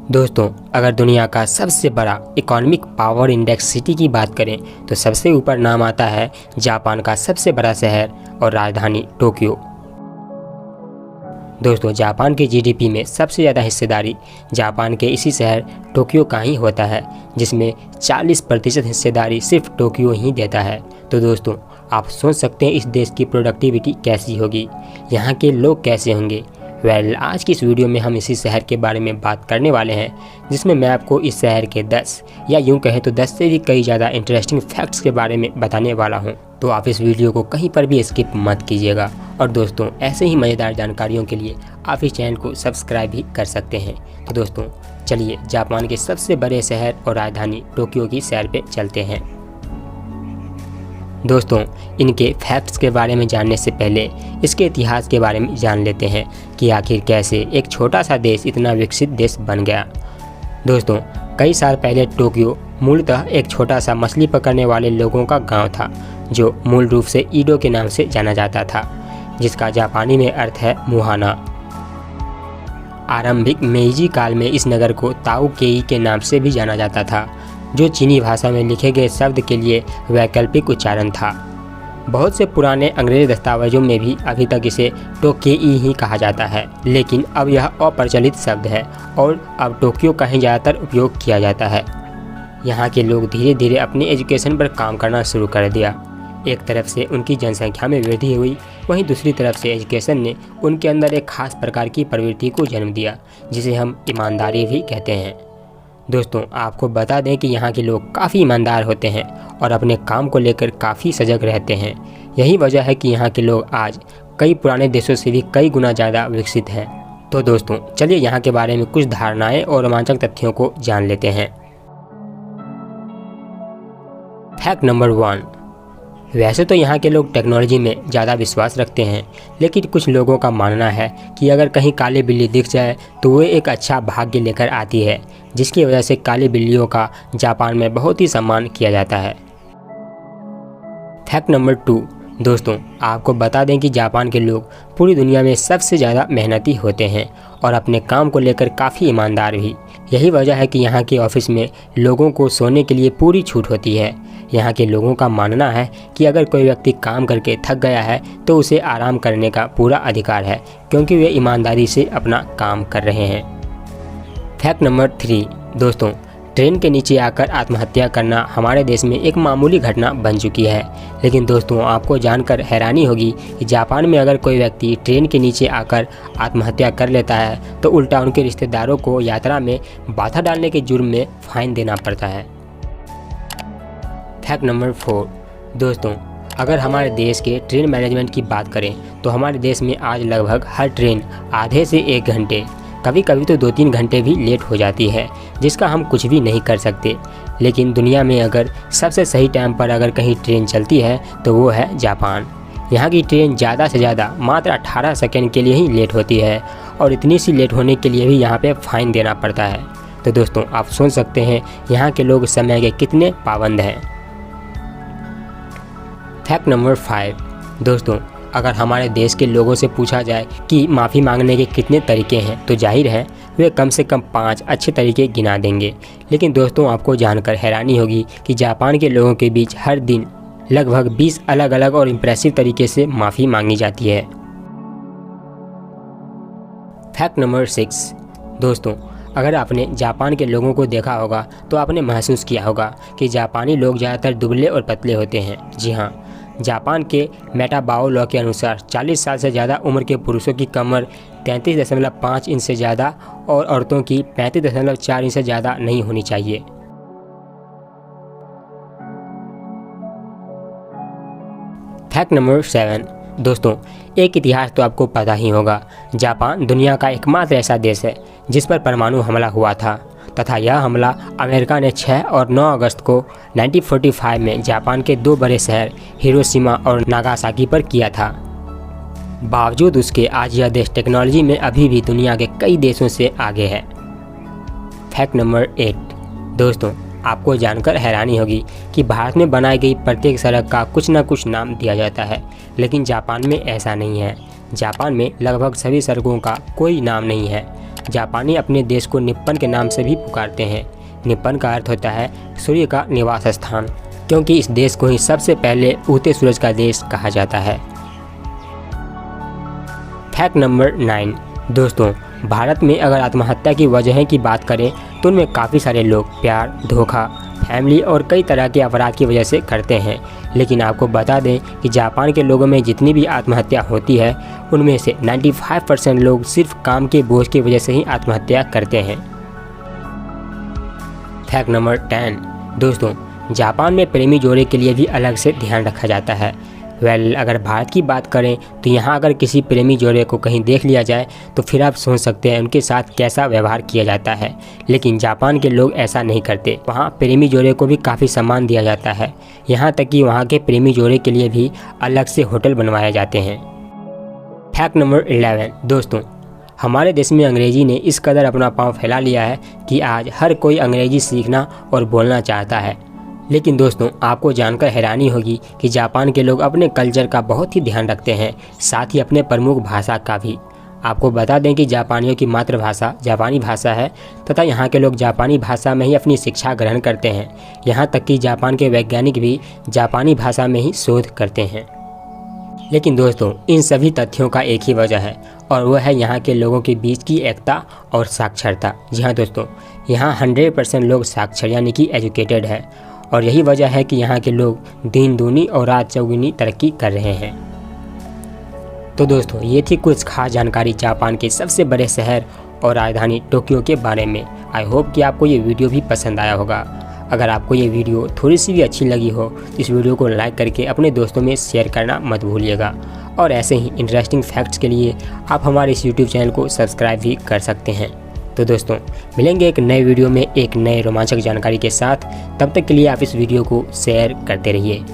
दोस्तों, अगर दुनिया का सबसे बड़ा इकोनॉमिक पावर इंडेक्स सिटी की बात करें तो सबसे ऊपर नाम आता है जापान का सबसे बड़ा शहर और राजधानी टोक्यो। दोस्तों, जापान के जीडीपी में सबसे ज़्यादा हिस्सेदारी जापान के इसी शहर टोक्यो का ही होता है, जिसमें 40% हिस्सेदारी सिर्फ टोक्यो ही देता है। तो दोस्तों, आप सोच सकते हैं इस देश की प्रोडक्टिविटी कैसी होगी, यहाँ के लोग कैसे होंगे। आज की इस वीडियो में हम इसी शहर के बारे में बात करने वाले हैं, जिसमें मैं आपको इस शहर के 10 या यूँ कहें तो 10 से भी कई ज़्यादा इंटरेस्टिंग फैक्ट्स के बारे में बताने वाला हूँ। तो आप इस वीडियो को कहीं पर भी स्किप मत कीजिएगा। और दोस्तों, ऐसे ही मज़ेदार जानकारियों के लिए आप इस चैनल को सब्सक्राइब भी कर सकते हैं। तो दोस्तों, चलिए जापान के सबसे बड़े शहर और राजधानी टोक्यो की सैर पे चलते हैं। दोस्तों, इनके फैक्ट्स के बारे में जानने से पहले इसके इतिहास के बारे में जान लेते हैं कि आखिर कैसे एक छोटा सा देश इतना विकसित देश बन गया। दोस्तों, कई साल पहले टोक्यो मूलतः एक छोटा सा मछली पकड़ने वाले लोगों का गांव था, जो मूल रूप से ईडो के नाम से जाना जाता था, जिसका जापानी में अर्थ है मुहाना। आरंभिक मेइजी काल में इस नगर को ताऊ केई के नाम से भी जाना जाता था, जो चीनी भाषा में लिखे गए शब्द के लिए वैकल्पिक उच्चारण था। बहुत से पुराने अंग्रेजी दस्तावेजों में भी अभी तक इसे टोकेई ही कहा जाता है, लेकिन अब यह अप्रचलित शब्द है और अब टोक्यो का ही ज़्यादातर उपयोग किया जाता है। यहाँ के लोग धीरे धीरे अपनी एजुकेशन पर काम करना शुरू कर दिया। एक तरफ से उनकी जनसंख्या में वृद्धि हुई, वहीं दूसरी तरफ से एजुकेशन ने उनके अंदर एक खास प्रकार की प्रवृत्ति को जन्म दिया, जिसे हम ईमानदारी भी कहते हैं। दोस्तों, आपको बता दें कि यहाँ के लोग काफ़ी ईमानदार होते हैं और अपने काम को लेकर काफ़ी सजग रहते हैं। यही वजह है कि यहाँ के लोग आज कई पुराने देशों से भी कई गुना ज़्यादा विकसित हैं। तो दोस्तों, चलिए यहाँ के बारे में कुछ धारणाएं और रोमांचक तथ्यों को जान लेते हैं। Fact number 1। वैसे तो यहाँ के लोग टेक्नोलॉजी में ज़्यादा विश्वास रखते हैं, लेकिन कुछ लोगों का मानना है कि अगर कहीं काली बिल्ली दिख जाए तो वो एक अच्छा भाग्य लेकर आती है, जिसकी वजह से काली बिल्लियों का जापान में बहुत ही सम्मान किया जाता है। Fact number 2। दोस्तों, आपको बता दें कि जापान के लोग पूरी दुनिया में सबसे ज़्यादा मेहनती होते हैं और अपने काम को लेकर काफ़ी ईमानदार भी। यही वजह है कि यहाँ के ऑफिस में लोगों को सोने के लिए पूरी छूट होती है। यहाँ के लोगों का मानना है कि अगर कोई व्यक्ति काम करके थक गया है तो उसे आराम करने का पूरा अधिकार है, क्योंकि वे ईमानदारी से अपना काम कर रहे हैं। Fact number 3। दोस्तों, ट्रेन के नीचे आकर आत्महत्या करना हमारे देश में एक मामूली घटना बन चुकी है, लेकिन दोस्तों, आपको जानकर हैरानी होगी कि जापान में अगर कोई व्यक्ति ट्रेन के नीचे आकर आत्महत्या कर लेता है तो उल्टा उनके रिश्तेदारों को यात्रा में बाधा डालने के जुर्म में फाइन देना पड़ता है। Fact number 4। दोस्तों, अगर हमारे देश के ट्रेन मैनेजमेंट की बात करें तो हमारे देश में आज लगभग हर ट्रेन आधे से 1 घंटे, कभी कभी तो 2-3 घंटे भी लेट हो जाती है, जिसका हम कुछ भी नहीं कर सकते। लेकिन दुनिया में अगर सबसे सही टाइम पर अगर कहीं ट्रेन चलती है तो वो है जापान। यहाँ की ट्रेन ज़्यादा से ज़्यादा मात्र 18 सेकेंड के लिए ही लेट होती है, और इतनी सी लेट होने के लिए भी यहाँ पे फ़ाइन देना पड़ता है। तो दोस्तों, आप सोच सकते हैं यहाँ के लोग समय के कितने पाबंद हैं। Fact number 5। दोस्तों, अगर हमारे देश के लोगों से पूछा जाए कि माफ़ी मांगने के कितने तरीके हैं तो जाहिर है वे कम से कम 5 अच्छे तरीके गिना देंगे। लेकिन दोस्तों, आपको जानकर हैरानी होगी कि जापान के लोगों के बीच हर दिन लगभग 20 अलग अलग और इम्प्रेसिव तरीके से माफ़ी मांगी जाती है। Fact number 6। दोस्तों, अगर आपने जापान के लोगों को देखा होगा तो आपने महसूस किया होगा कि जापानी लोग ज़्यादातर दुबले और पतले होते हैं। जी हाँ, जापान के मेटाबाओ लॉ के अनुसार 40 साल से ज़्यादा उम्र के पुरुषों की कमर 33.5 इंच से ज़्यादा और औरतों की 35.4 इंच से ज़्यादा नहीं होनी चाहिए। Fact number 7। दोस्तों, एक इतिहास तो आपको पता ही होगा। जापान दुनिया का एकमात्र ऐसा देश है जिस पर परमाणु हमला हुआ था, तथा यह हमला अमेरिका ने 6 और 9 अगस्त को 1945 में जापान के 2 बड़े शहर हिरोशिमा और नागासाकी पर किया था। बावजूद उसके आज यह देश टेक्नोलॉजी में अभी भी दुनिया के कई देशों से आगे है। Fact number 8। दोस्तों, आपको जानकर हैरानी होगी कि भारत में बनाई गई प्रत्येक सड़क का कुछ न कुछ नाम दिया जाता है, लेकिन जापान में ऐसा नहीं है। जापान में लगभग सभी सड़कों का कोई नाम नहीं है। जापानी अपने देश को निप्पन के नाम से भी पुकारते हैं। निप्पन का अर्थ होता है सूर्य का निवास स्थान, क्योंकि इस देश को ही सबसे पहले उगते सूरज का देश कहा जाता है। फैक्ट नंबर 9 दोस्तों, भारत में अगर आत्महत्या की वजह की बात करें तो उनमें काफ़ी सारे लोग प्यार, धोखा, फैमिली और कई तरह के अपराध की वजह से करते हैं। लेकिन आपको बता दें कि जापान के लोगों में जितनी भी आत्महत्या होती है उनमें से 95% लोग सिर्फ काम के बोझ की वजह से ही आत्महत्या करते हैं। फैक्ट नंबर 10 दोस्तों, जापान में प्रेमी जोड़े के लिए भी अलग से ध्यान रखा जाता है। अगर भारत की बात करें तो यहाँ अगर किसी प्रेमी जोड़े को कहीं देख लिया जाए तो फिर आप सोच सकते हैं उनके साथ कैसा व्यवहार किया जाता है। लेकिन जापान के लोग ऐसा नहीं करते। वहाँ प्रेमी जोड़े को भी काफ़ी सम्मान दिया जाता है। यहाँ तक कि वहाँ के प्रेमी जोड़े के लिए भी अलग से होटल बनवाए जाते हैं। फैक्ट नंबर 11 दोस्तों, हमारे देश में अंग्रेज़ी ने इस कदर अपना पाँव फैला लिया है कि आज हर कोई अंग्रेज़ी सीखना और बोलना चाहता है। लेकिन दोस्तों, आपको जानकर हैरानी होगी कि जापान के लोग अपने कल्चर का बहुत ही ध्यान रखते हैं, साथ ही अपने प्रमुख भाषा का भी। आपको बता दें कि जापानियों की मातृभाषा जापानी भाषा है तथा यहाँ के लोग जापानी भाषा में ही अपनी शिक्षा ग्रहण करते हैं। यहाँ तक कि जापान के वैज्ञानिक भी जापानी भाषा में ही शोध करते हैं। लेकिन दोस्तों, इन सभी तथ्यों का एक ही वजह है और वह है यहाँ के लोगों के बीच की एकता और साक्षरता। जी हाँ दोस्तों, यहाँ 100% लोग साक्षर यानी कि एजुकेटेड है और यही वजह है कि यहाँ के लोग दिन दूनी और रात चौगुनी तरक्की कर रहे हैं। तो दोस्तों, ये थी कुछ खास जानकारी जापान के सबसे बड़े शहर और राजधानी टोक्यो के बारे में। आई होप कि आपको ये वीडियो भी पसंद आया होगा। अगर आपको ये वीडियो थोड़ी सी भी अच्छी लगी हो तो इस वीडियो को लाइक करके अपने दोस्तों में शेयर करना मत भूलिएगा। और ऐसे ही इंटरेस्टिंग फैक्ट्स के लिए आप हमारे इस यूट्यूब चैनल को सब्सक्राइब भी कर सकते हैं। तो दोस्तों, मिलेंगे एक नए वीडियो में एक नए रोमांचक जानकारी के साथ। तब तक के लिए आप इस वीडियो को शेयर करते रहिए।